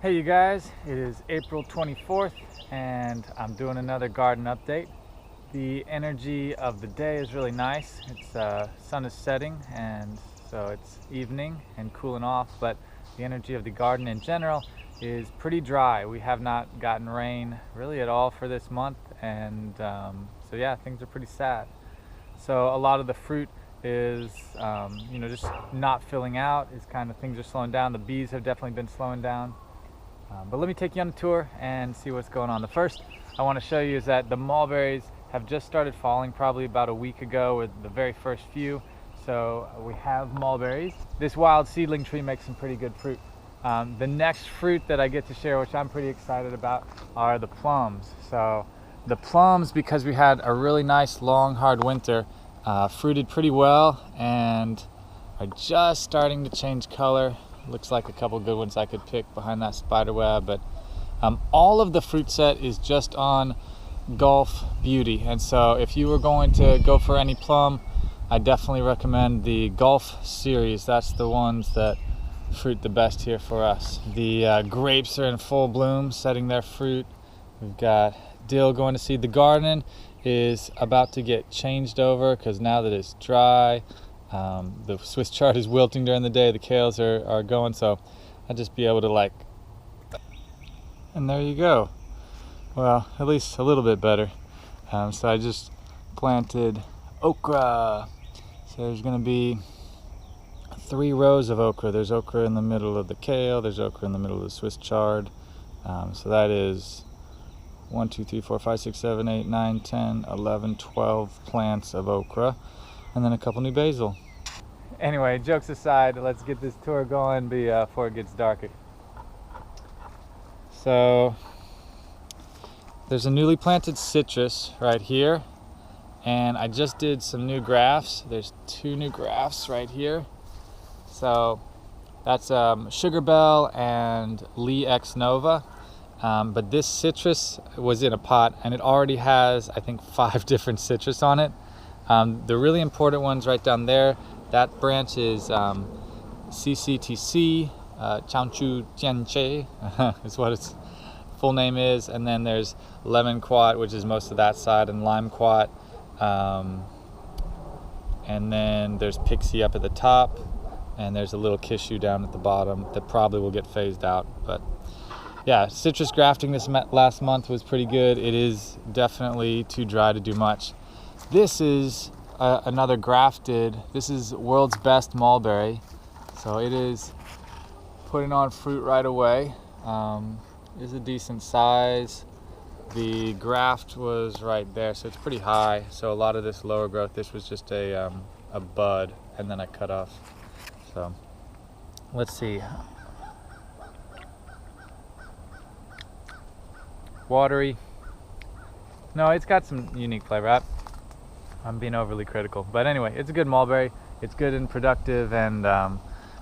Hey you guys, it is April 24th and I'm doing another garden update. The energy of the day is really nice. It's sun is setting and so it's evening and cooling off, but the energy of the garden in general is pretty dry. We have not gotten rain really at all for this month, and so yeah, things are pretty sad. So a lot of the fruit is just not filling out. It's kind of, things are slowing down. The bees have definitely been slowing down. But let me take you on a tour and see what's going on. The first I want to show you is that the mulberries have just started falling probably about a week ago with the very first few. So we have mulberries. This wild seedling tree makes some pretty good fruit. The next fruit that I get to share, which I'm pretty excited about, are the plums. So the plums, because we had a really nice long hard winter, fruited pretty well and are just starting to change color. Looks like a couple good ones I could pick behind that spider web, but all of the fruit set is just on Gulf Beauty. And so if you were going to go for any plum, I definitely recommend the Gulf series. That's the ones that fruit the best here for us. The grapes are in full bloom, setting their fruit. We've got dill going to seed. The garden is about to get changed over because now that it's dry, the Swiss chard is wilting during the day, the kales are going, so I'll just be able to and there you go. Well, at least a little bit better. So I just planted okra. So there's going to be 3 rows of okra. There's okra in the middle of the kale, there's okra in the middle of the Swiss chard. So that is 1, 2, 3, 4, 5, 6, 7, 8, 9, 10, 11, 12 plants of okra, and then a couple new basil. Anyway, jokes aside, let's get this tour going before it gets darker. So there's a newly planted citrus right here, and I just did some new grafts. There's 2 new grafts right here. So that's Sugar Bell and Lee X Nova. But this citrus was in a pot and it already has, I think, 5 different citrus on it. The really important ones right down there, that branch is CCTC, Changchu Jianche is what its full name is. And then there's Lemon Quat, which is most of that side, and Lime Quat. And then there's Pixie up at the top, and there's a little Kishu down at the bottom that probably will get phased out. But yeah, citrus grafting this last month was pretty good. It is definitely too dry to do much. This is another grafted. This is world's best mulberry. So it is putting on fruit right away. Is a decent size. The graft was right there, so it's pretty high. So a lot of this lower growth, this was just a bud, and then I cut off. So let's see. Watery. No, it's got some unique flavor. I'm being overly critical, but anyway, it's a good mulberry. It's good and productive, and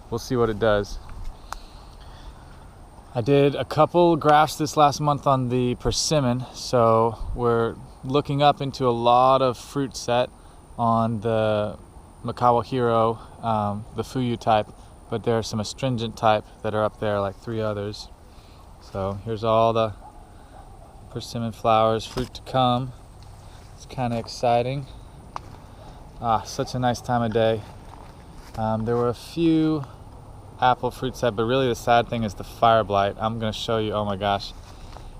we'll see what it does. I did a couple grafts this last month on the persimmon, so we're looking up into a lot of fruit set on the Makawa Hero, the Fuyu type, but there are some astringent type that are up there, like 3 others. So here's all the persimmon flowers, fruit to come. It's kind of exciting. Such a nice time of day. There were a few apple fruit set, but really the sad thing is the fire blight. I'm going to show you, oh my gosh,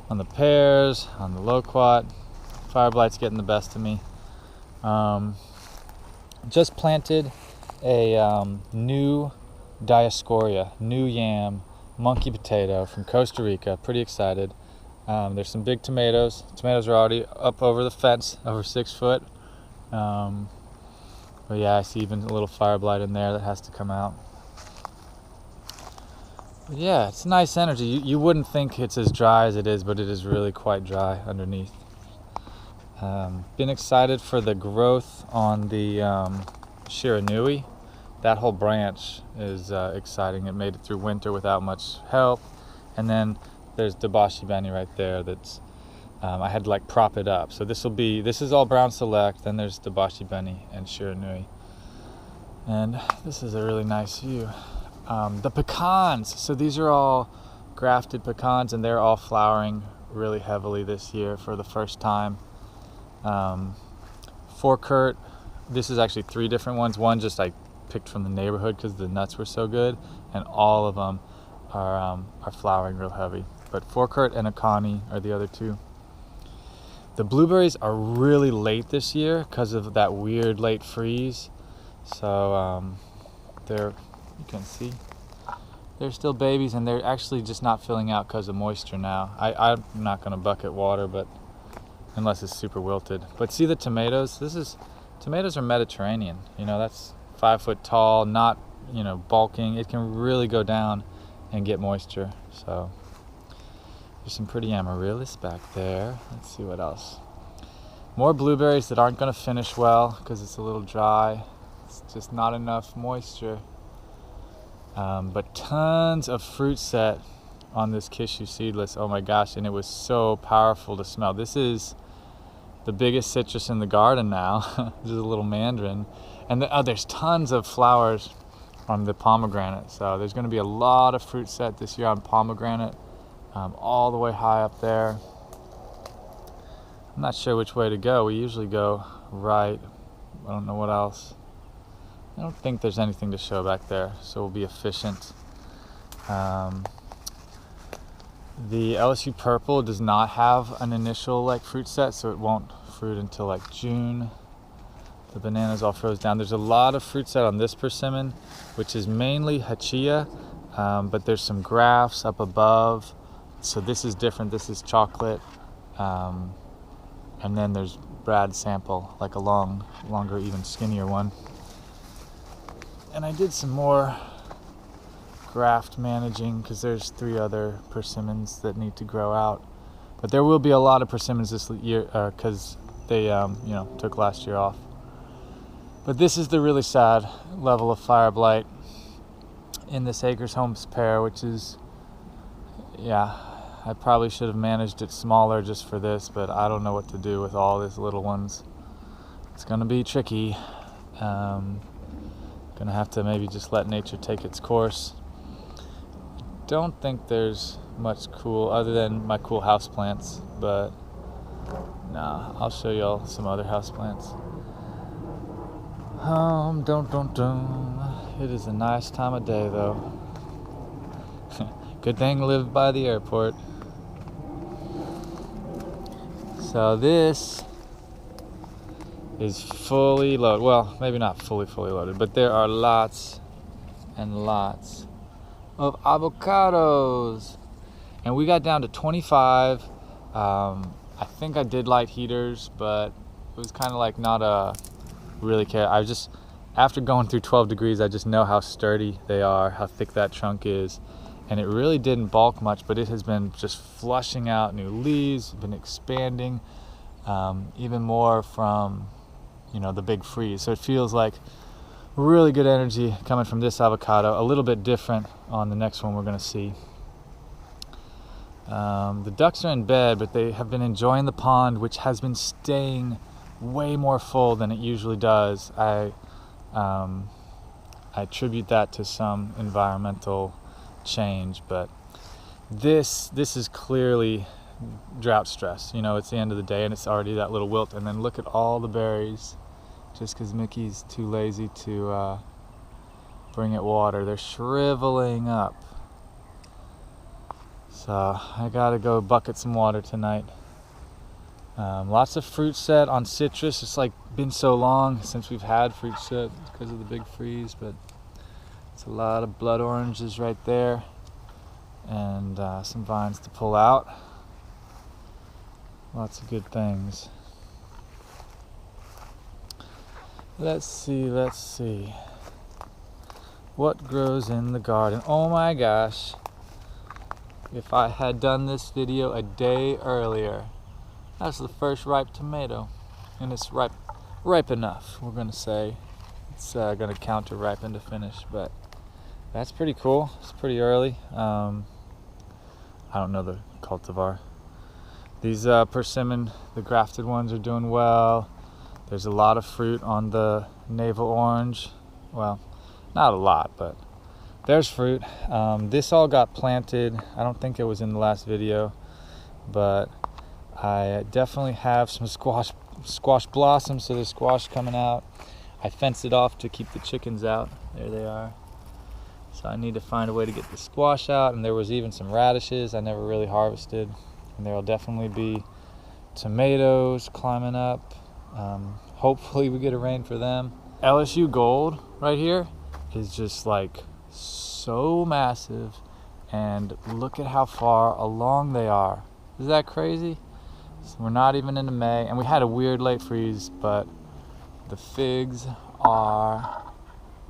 on the pears, on the loquat, fire blight's getting the best of me. Just planted a new Dioscorea, new yam, monkey potato from Costa Rica. Pretty excited. There's some big tomatoes. Tomatoes are already up over the fence, over 6 foot. But yeah, I see even a little fire blight in there that has to come out. But yeah, it's nice energy. You wouldn't think it's as dry as it is, but it is really quite dry underneath. Been excited for the growth on the Shiranui. That whole branch is exciting. It made it through winter without much help. And then there's Dabashi Benny right there that's I had to prop it up. So this is all Brown Select, then there's Dabashi Benny and Shiranui. And this is a really nice view. The pecans, so these are all grafted pecans, and they're all flowering really heavily this year for the first time. Forecurt, this is actually 3 different ones. One just I picked from the neighborhood because the nuts were so good, and all of them are flowering real heavy. But Forecurt and Akani are the other 2. The blueberries are really late this year because of that weird late freeze. So you can see, they're still babies, and they're actually just not filling out because of moisture now. I'm not going to bucket water, but unless it's super wilted. But see the tomatoes? Tomatoes are Mediterranean. You know, that's 5 foot tall, not, you know, bulking. It can really go down and get moisture. So there's some pretty amaryllis back there. Let's see what else. More blueberries that aren't going to finish well because it's a little dry. It's just not enough moisture. But tons of fruit set on this Kishu seedless. Oh my gosh, and it was so powerful to smell. This is the biggest citrus in the garden now. This is a little mandarin. And there's tons of flowers on the pomegranate. So there's going to be a lot of fruit set this year on pomegranate, all the way high up there. I'm not sure which way to go. We usually go right. I don't know what else. I don't think there's anything to show back there, so we'll be efficient. The LSU purple does not have an initial like fruit set, so it won't fruit until like June. The bananas all froze down. There's a lot of fruit set on this persimmon, which is mainly hachia, but there's some grafts up above. So this is different. This is chocolate, and then there's Brad's sample, like a longer, even skinnier one. And I did some more graft managing because there's 3 other persimmons that need to grow out. But there will be a lot of persimmons this year because they took last year off. But this is the really sad level of fire blight in this Acres Homes pear, which is, I probably should have managed it smaller just for this, but I don't know what to do with all these little ones. It's gonna be tricky. Gonna have to maybe just let nature take its course. Don't think there's much cool other than my cool houseplants, but nah, I'll show y'all some other houseplants. It is a nice time of day though. Good thing I live by the airport. So this is fully loaded. Well, maybe not fully loaded, but there are lots and lots of avocados. And we got down to 25. I think I did light heaters, but it was kind of like not a really care. I just, after going through 12 degrees, I just know how sturdy they are, how thick that trunk is. And it really didn't bulk much, but it has been just flushing out new leaves, been expanding even more from, the big freeze. So it feels like really good energy coming from this avocado, a little bit different on the next one we're going to see. The ducks are in bed, but they have been enjoying the pond, which has been staying way more full than it usually does. I attribute that to some environmental change, but this is clearly drought stress. It's the end of the day and it's already that little wilt, and then look at all the berries just because Mickey's too lazy to bring it water. They're shriveling up, so I gotta go bucket some water tonight. Lots of fruit set on citrus. It's like been so long since we've had fruit set because of the big freeze, but it's a lot of blood oranges right there, and some vines to pull out. Lots of good things. Let's see. What grows in the garden? Oh my gosh. If I had done this video a day earlier. That's the first ripe tomato. And it's ripe enough, we're going to say. It's going to count to ripen to finish, but that's pretty cool. It's pretty early. I don't know the cultivar. These persimmon, the grafted ones, are doing well. There's a lot of fruit on the navel orange. Well, not a lot, but there's fruit. This all got planted. I don't think it was in the last video, but I definitely have some squash blossoms, so there's squash coming out. I fenced it off to keep the chickens out. There they are. So I need to find a way to get the squash out, and there was even some radishes I never really harvested. And there will definitely be tomatoes climbing up. Hopefully we get a rain for them. LSU Gold right here is just like so massive, and look at how far along they are. Is that crazy? So we're not even into May, and we had a weird late freeze, but the figs are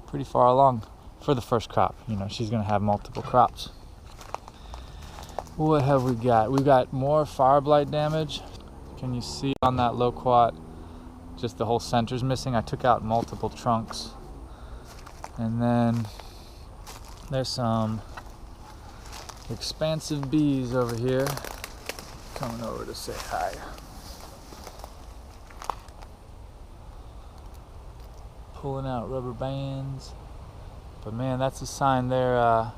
pretty far along for the first crop. You know, she's gonna have multiple crops. What have we got? We've got more fire blight damage. Can you see on that loquat, just the whole center's missing? I took out multiple trunks. And then there's some expansive bees over here coming over to say hi. Pulling out rubber bands. But man, that's a sign they're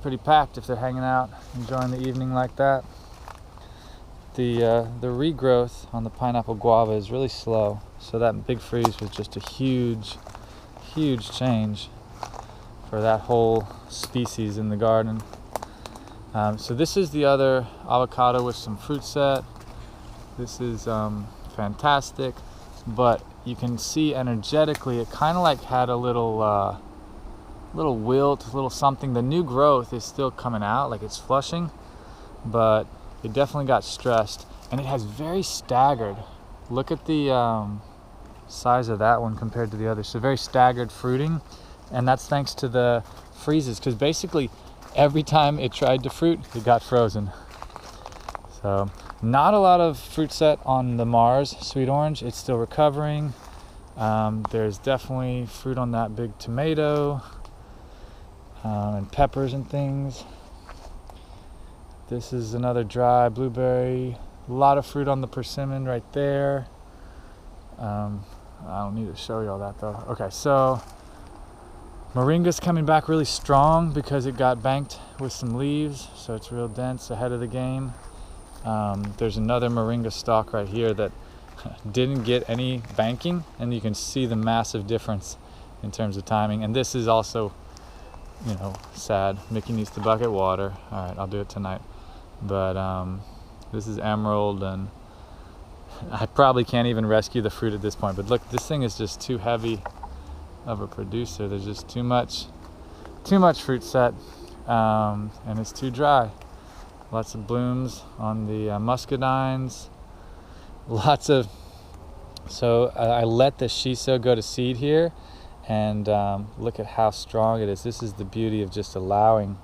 pretty packed if they're hanging out, enjoying the evening like that. The regrowth on the pineapple guava is really slow, so that big freeze was just a huge change for that whole species in the garden. So this is the other avocado with some fruit set. This is fantastic, but you can see energetically it kind of like had a little wilt, little something. The new growth is still coming out, like it's flushing, but it definitely got stressed, and it has very staggered. Look at the size of that one compared to the others. So very staggered fruiting, and that's thanks to the freezes, because basically every time it tried to fruit, it got frozen. So not a lot of fruit set on the Mars sweet orange. It's still recovering. There's definitely fruit on that big tomato, and peppers and things. This is another dry blueberry. A lot of fruit on the persimmon right there. I don't need to show you all that though. Okay, so moringa's coming back really strong because it got banked with some leaves, so it's real dense ahead of the game. There's another moringa stalk right here that didn't get any banking, and you can see the massive difference in terms of timing. And this is also, you know, sad. Mickey needs to bucket water. All right, I'll do it tonight. But this is emerald, and I probably can't even rescue the fruit at this point. But look, this thing is just too heavy of a producer. There's just too much fruit set, and it's too dry. Lots of blooms on the muscadines. Lots of, so I let the shiso go to seed here, and look at how strong it is. This is the beauty of just allowing,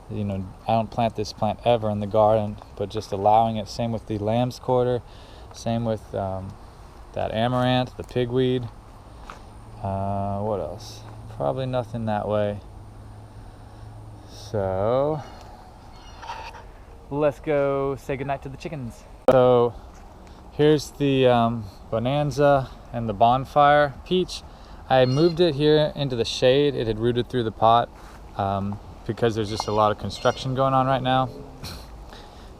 you know, I don't plant this plant ever in the garden, but just allowing it. Same with the lamb's quarter, same with that amaranth, the pigweed. What else? Probably nothing that way. So let's go say goodnight to the chickens. So here's the bonanza and the bonfire peach. I moved it here into the shade. It had rooted through the pot because there's just a lot of construction going on right now.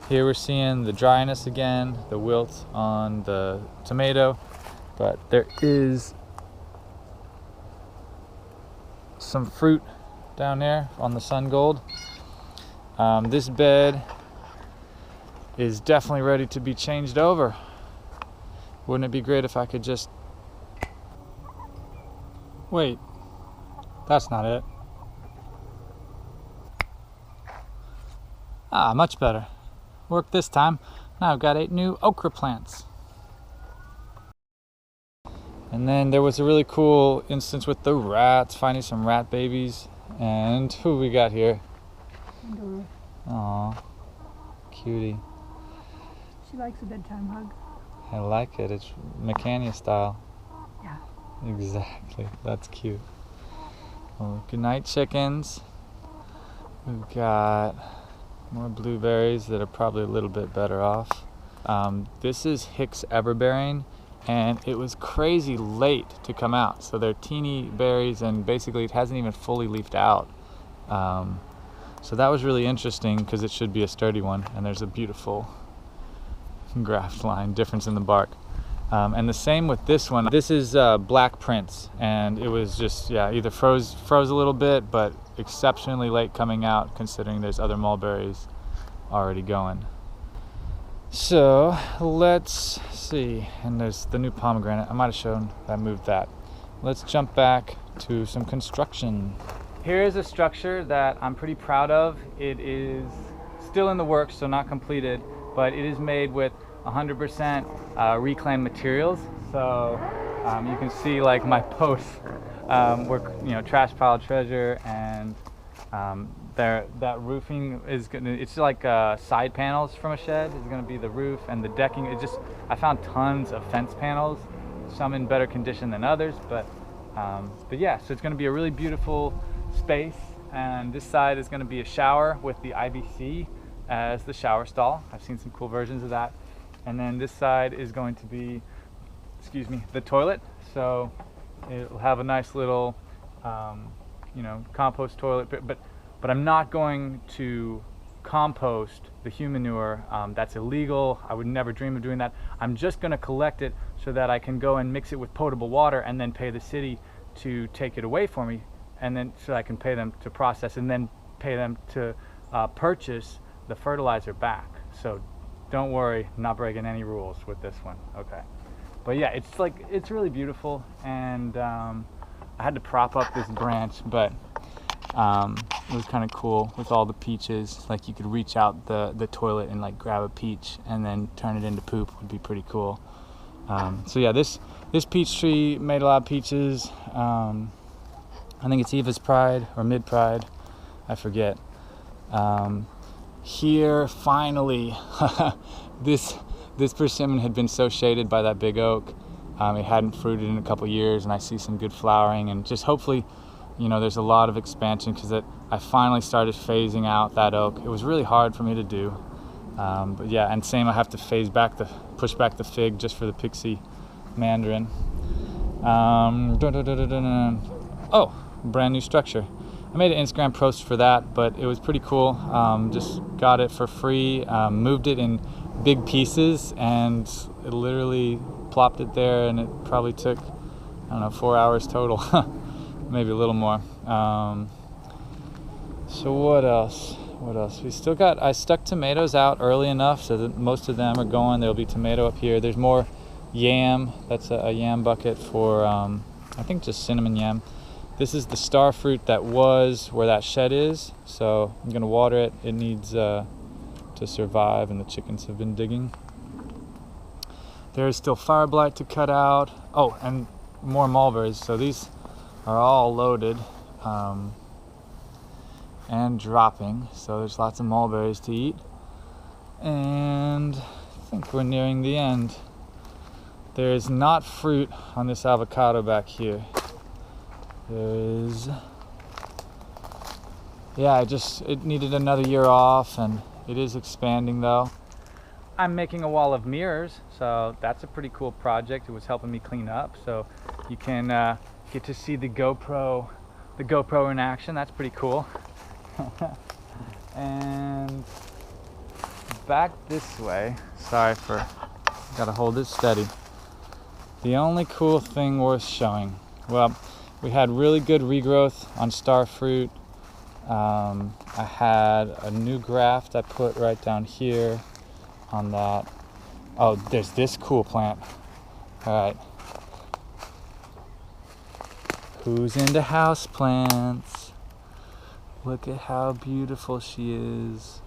Here we're seeing the dryness again, the wilt on the tomato, but there is some fruit down there on the sun gold. This bed is definitely ready to be changed over. Wouldn't it be great if I could just... Wait, that's not it. Ah, much better. Worked this time. Now I've got 8 new okra plants. And then there was a really cool instance with the rats, finding some rat babies. And who we got here? Aw, cutie. She likes a bedtime hug. I like it. It's Macania style. Yeah. Exactly. That's cute. Well, good night, chickens. We've got more blueberries that are probably a little bit better off. This is Hicks everbearing, and it was crazy late to come out. So they're teeny berries, and basically it hasn't even fully leafed out. So that was really interesting because it should be a sturdy one, and there's a beautiful graft line difference in the bark. And the same with this one. This is Black Prince, and it was just, yeah, either froze a little bit, but exceptionally late coming out considering there's other mulberries already going. So let's see, and there's the new pomegranate. I might have shown I moved that. Let's jump back to some construction. Here is a structure that I'm pretty proud of. It is still in the works, so not completed, but it is made with 100% reclaimed materials. So you can see like my posts were, you know, trash pile treasure, and that roofing is gonna, it's like side panels from a shed is gonna be the roof, and the decking, I found tons of fence panels, some in better condition than others, but yeah, so it's gonna be a really beautiful space. And this side is gonna be a shower with the IBC as the shower stall. I've seen some cool versions of that. And then this side is going to be, the toilet. So it'll have a nice little, you know, compost toilet, but I'm not going to compost the human manure. That's illegal. I would never dream of doing that. I'm just going to collect it so that I can go and mix it with potable water and then pay the city to take it away for me, and then so I can pay them to process and then pay them to purchase the fertilizer back. So don't worry, I'm not breaking any rules with this one. Okay. But yeah, it's really beautiful, and I had to prop up this branch, but it was kind of cool with all the peaches. Like you could reach out the toilet and like grab a peach and then turn it into poop. Would be pretty cool. So yeah, this peach tree made a lot of peaches. I think it's Eva's Pride or Mid Pride, I forget. Here finally, this persimmon had been so shaded by that big oak. It hadn't fruited in a couple years, and I see some good flowering, and just hopefully, you know, there's a lot of expansion because I finally started phasing out that oak. It was really hard for me to do, but yeah, and same, I have to push back the fig just for the pixie mandarin. Oh, brand new structure. I made an Instagram post for that, but it was pretty cool. Just got it for free, moved it in big pieces, and it literally plopped it there, and it probably took, I don't know, 4 hours total, maybe a little more. So what else? I stuck tomatoes out early enough so that most of them are going. There'll be tomato up here. There's more yam. That's a yam bucket for, I think just cinnamon yam. This is the star fruit that was where that shed is, so I'm gonna water it. It needs to survive, and the chickens have been digging. There is still fire blight to cut out. Oh, and more mulberries. So these are all loaded and dropping. So there's lots of mulberries to eat. And I think we're nearing the end. There is not fruit on this avocado back here. There is, yeah, it needed another year off, and it is expanding though. I'm making a wall of mirrors, so that's a pretty cool project. It was helping me clean up, so you can get to see the GoPro in action. That's pretty cool. And back this way, gotta hold it steady. The only cool thing worth showing, well, we had really good regrowth on star fruit. I had a new graft I put right down here on that. Oh, there's this cool plant. All right. Who's into house plants? Look at how beautiful she is.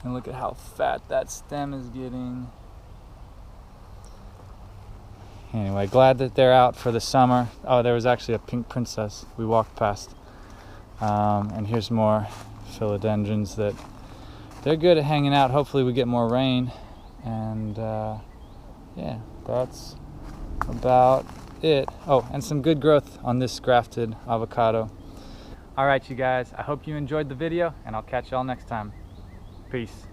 And look at how fat that stem is getting. Anyway, glad that they're out for the summer. Oh, there was actually a pink princess we walked past. And here's more philodendrons that they're good at hanging out. Hopefully we get more rain. And yeah, that's about it. Oh, and some good growth on this grafted avocado. All right, you guys, I hope you enjoyed the video, and I'll catch y'all next time. Peace.